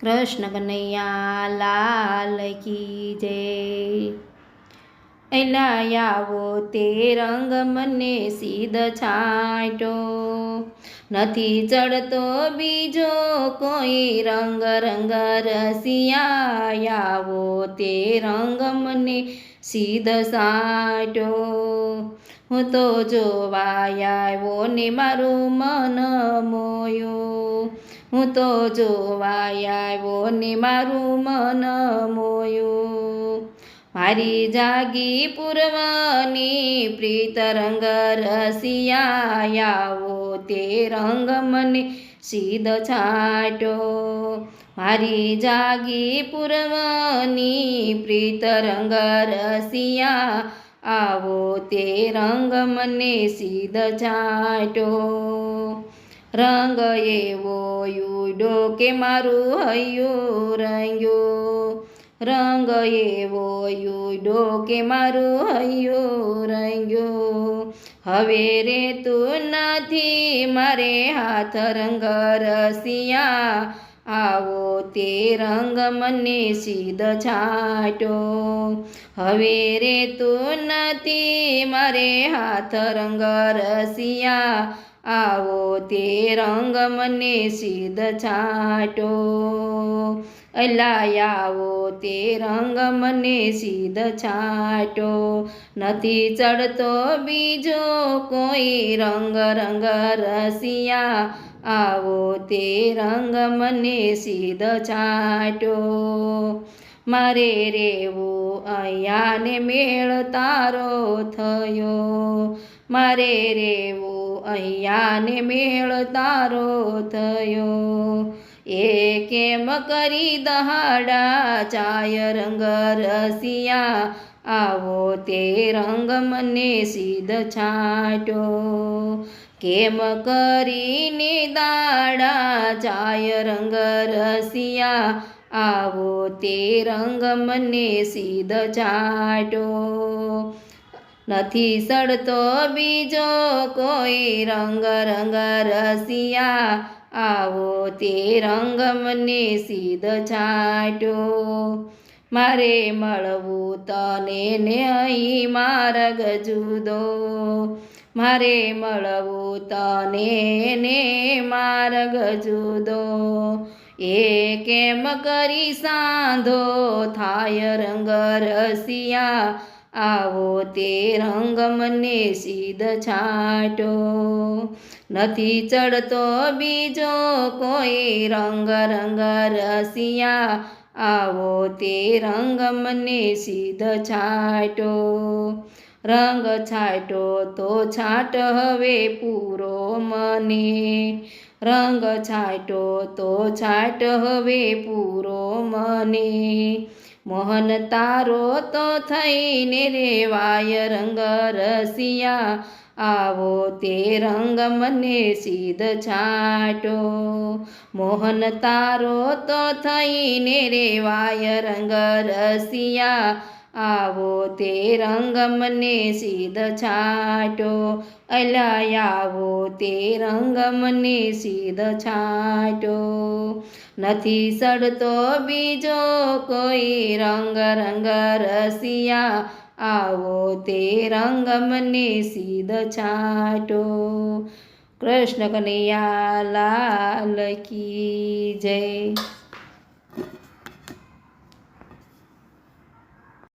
कृष्ण कन्हैया लाल की जय। एलायावो ते रंग मने सीध छाटो, नथी चढ़तो बीजो कोई रंग रंग रसियायावो ते रंग मने सीध साटो। हूँ तो जोवायावो ने मारू मन मोयो, हूँ तो जोवायावो ने मारू मन मोयो। मारी जागी पूर्वनी प्रीत रंग रसियायावो ते रंग मने सीध छाटो। मारी जागी पूर्वनी प्रीत रंग रसिया आवो ते रंग मने सीध छाटो। रंग एवो युडो के मारू हयो रंग्यो, रंग एवो युडो के मारू हयो रंग्यो। हवे रे तू नथी मारे हाथ रंग रसिया आवो ते रंग मने सीध छाटो। हवे रे तू नथी मारे हाथ रंग रसिया आवो ते रंग मने सीध छाटो। एलायावो ते रंग मने सीध छाटो, नथी चढ़तो बीजो कोई रंग रंग रसिया आवो ते रंग मने सीध छाटो। मारे रेवो अहिया ने मेळ तारो थयो, मारे रेवो अहिया ने मेळ तारो थयो। ए केम करी दहाड़ा चाय रंग रसिया आवो ते रंग मने सीध छाटो। केम करीने दाड़ा चाय रंग रसिया आवो ते रंग मने सीध छाटो। नथी सड़तो बीजो कोई रंग रंग रसिया आवो ते रंग मने सीध छाटो। मारे मळवू तने ने अहीं मार्ग जुदो, मारे मळवू तने ने मार्ग जुदो। ए केम करी सांधो थाय रंग रसिया आवो ते रंग मने सीध छाटो। नथी चढ़तो बीजो कोई रंग रंग रसिया आवो ते रंग मने सीध छाटो। रंग छाटो तो छाट हवे पूरो मने, रंग छाटो तो छाट हवे पूरो मने। मोहन तारो तो थईने रेवाय रंग रसिया आवो ते रंग मने सीध छाटो। मोहन तारो तो थईने रेवाय रंग रसिया आवो ते रंग मने सीध छाटो। एलायावो ते रंग मने सीध छाटो। नथी सड़तो बीजो कोई रंग रंग रसिया आवो ते रंग मने सीध छाटो। कृष्ण कन्हैया लाल की जय।